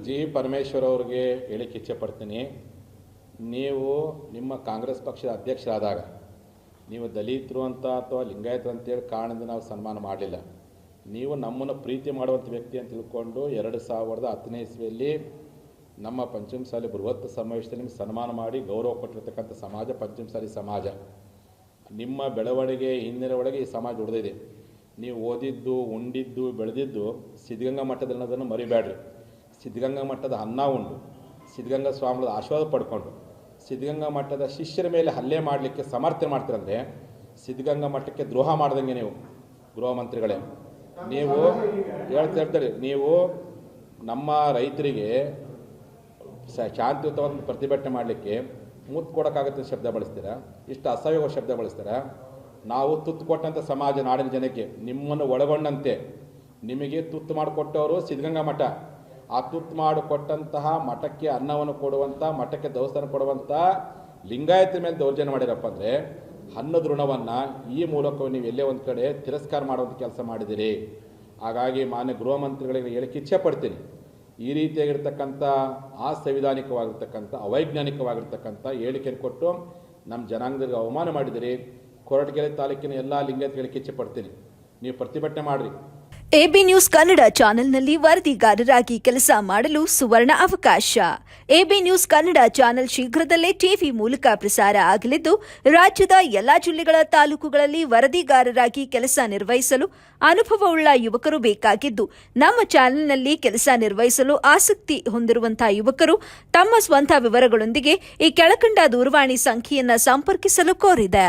G Parameshwar ಅವ್ರಿಗೆ ಹೇಳಿಕ್ಕೆ ಇಚ್ಛೆ ಪಡ್ತೀನಿ. ನೀವು ನಿಮ್ಮ ಕಾಂಗ್ರೆಸ್ ಪಕ್ಷದ ಅಧ್ಯಕ್ಷರಾದಾಗ ನೀವು ದಲಿತರು ಅಂತ ಅಥವಾ ಲಿಂಗಾಯತರು ಅಂತೇಳಿ ಕಾರಣದಿಂದ ನಾವು ಸನ್ಮಾನ ಮಾಡಲಿಲ್ಲ. ನೀವು ನಮ್ಮನ್ನು ಪ್ರೀತಿ ಮಾಡುವಂಥ ವ್ಯಕ್ತಿ ಅಂತ ತಿಳ್ಕೊಂಡು 2010ನೇ ಇಸ್ವಿಯಲ್ಲಿ ನಮ್ಮ ಪಂಚಮಸಾಲಿ ಬೃಹತ್ ಸಮಾವೇಶದಲ್ಲಿ ನಿಮಗೆ ಸನ್ಮಾನ ಮಾಡಿ ಗೌರವ ಕೊಟ್ಟಿರ್ತಕ್ಕಂಥ ಸಮಾಜ ಪಂಚಮಸಾಲಿ ಸಮಾಜ. ನಿಮ್ಮ ಬೆಳವಣಿಗೆ ಹಿಂದಿನ ಒಳಗೆ ಈ ಸಮಾಜ ಉಳಿದಿದೆ. ನೀವು ಓದಿದ್ದು, ಉಂಡಿದ್ದು, ಬೆಳೆದಿದ್ದು ಸಿದ್ಧಗಂಗಾ ಮಠದಲ್ಲಿ ಅನ್ನೋದನ್ನು ಮರಿಬೇಡ್ರಿ. ಸಿದ್ಧಗಂಗಾ ಮಠದ ಅನ್ನ ಉಂಡು, ಸಿದ್ಧಗಂಗಾ ಸ್ವಾಮಿಗಳ ಆಶೀರ್ವಾದ ಪಡ್ಕೊಂಡು ಸಿದ್ಧಗಂಗಾ ಮಠದ ಶಿಷ್ಯರ ಮೇಲೆ ಹಲ್ಲೆ ಮಾಡಲಿಕ್ಕೆ ಸಮರ್ಥನೆ ಮಾಡ್ತೀರಂದರೆ ಸಿದ್ಧಗಂಗಾ ಮಠಕ್ಕೆ ದ್ರೋಹ ಮಾಡ್ದಂಗೆ ನೀವು ಗೃಹ ಮಂತ್ರಿಗಳೇ. ನೀವು ಹೇಳ್ತಾರೆ ನೀವು ನಮ್ಮ ರೈತರಿಗೆ ಶಾಂತಿಯುತವಾದ ಪ್ರತಿಭಟನೆ ಮಾಡಲಿಕ್ಕೆ ಮುತ್ತು ಕೊಡೋಕ್ಕಾಗುತ್ತೆ ಶಬ್ದ ಬಳಸ್ತೀರಾ, ಇಷ್ಟು ಅಸಹ್ಯ ಶಬ್ದ ಬಳಸ್ತೀರಾ. ನಾವು ತುತ್ತು ಕೊಟ್ಟಂಥ ಸಮಾಜ, ನಾಡಿನ ಜನಕ್ಕೆ ನಿಮ್ಮನ್ನು ಒಳಗೊಂಡಂತೆ ನಿಮಗೆ ತುತ್ತು ಮಾಡಿಕೊಟ್ಟವರು ಸಿದ್ಧಗಂಗಾ ಮಠ. ಆ ತುತ್ತು ಮಾಡಿಕೊಟ್ಟಂತಹ ಮಠಕ್ಕೆ ಅನ್ನವನ್ನು ಕೊಡುವಂಥ, ಮಠಕ್ಕೆ ದೇವಸ್ಥಾನ ಕೊಡುವಂಥ ಲಿಂಗಾಯತರ ಮೇಲೆ ದೌರ್ಜನ್ಯ ಮಾಡಿರಪ್ಪ ಅಂದರೆ ಅನ್ನದ ಋಣವನ್ನು ಈ ಮೂಲಕ ನೀವು ಎಲ್ಲೇ ಒಂದು ಕಡೆ ತಿರಸ್ಕಾರ ಮಾಡುವಂಥ ಕೆಲಸ ಮಾಡಿದ್ದೀರಿ. ಹಾಗಾಗಿ ಮಾನ್ಯ ಗೃಹ ಮಂತ್ರಿಗಳಿಗೆ ಹೇಳಿಕ್ಕೆ ಇಚ್ಛೆ ಪಡ್ತೀನಿ, ಈ ರೀತಿಯಾಗಿರ್ತಕ್ಕಂಥ ಅಸಂವಿಧಾನಿಕವಾಗಿರ್ತಕ್ಕಂಥ ಅವೈಜ್ಞಾನಿಕವಾಗಿರ್ತಕ್ಕಂಥ ಹೇಳಿಕೆಯನ್ನು ಕೊಟ್ಟು ನಮ್ಮ ಜನಾಂಗದಲ್ಲಿ ಅವಮಾನ ಮಾಡಿದಿರಿ. ಕೊರಟಗೆರೆ ತಾಲೂಕಿನ ಎಲ್ಲ ಲಿಂಗಾಯತಗಳಿಗೆ ಇಚ್ಛೆ ಪಡ್ತೀನಿ, ನೀವು ಪ್ರತಿಭಟನೆ ಮಾಡಿರಿ. ಎಬಿ ನ್ಯೂಸ್ ಕನ್ನಡ ಚಾನೆಲ್ನಲ್ಲಿ ವರದಿಗಾರರಾಗಿ ಕೆಲಸ ಮಾಡಲು ಸುವರ್ಣ ಅವಕಾಶ. ಎಬಿ ನ್ಯೂಸ್ ಕನ್ನಡ ಚಾನೆಲ್ ಶೀಘ್ರದಲ್ಲೇ ಟಿವಿ ಮೂಲಕ ಪ್ರಸಾರ ಆಗಲಿದ್ದು, ರಾಜ್ಯದ ಎಲ್ಲಾ ಜಿಲ್ಲೆಗಳ ತಾಲೂಕುಗಳಲ್ಲಿ ವರದಿಗಾರರಾಗಿ ಕೆಲಸ ನಿರ್ವಹಿಸಲು ಅನುಭವವುಳ್ಳ ಯುವಕರು ಬೇಕಾಗಿದ್ದು, ನಮ್ಮ ಚಾನೆಲ್ನಲ್ಲಿ ಕೆಲಸ ನಿರ್ವಹಿಸಲು ಆಸಕ್ತಿ ಹೊಂದಿರುವಂತಹ ಯುವಕರು ತಮ್ಮ ಸ್ವಂತ ವಿವರಗಳೊಂದಿಗೆ ಈ ಕೆಳಕಂಡ ದೂರವಾಣಿ ಸಂಖ್ಯೆಯನ್ನು ಸಂಪರ್ಕಿಸಲು ಕೋರಿದೆ.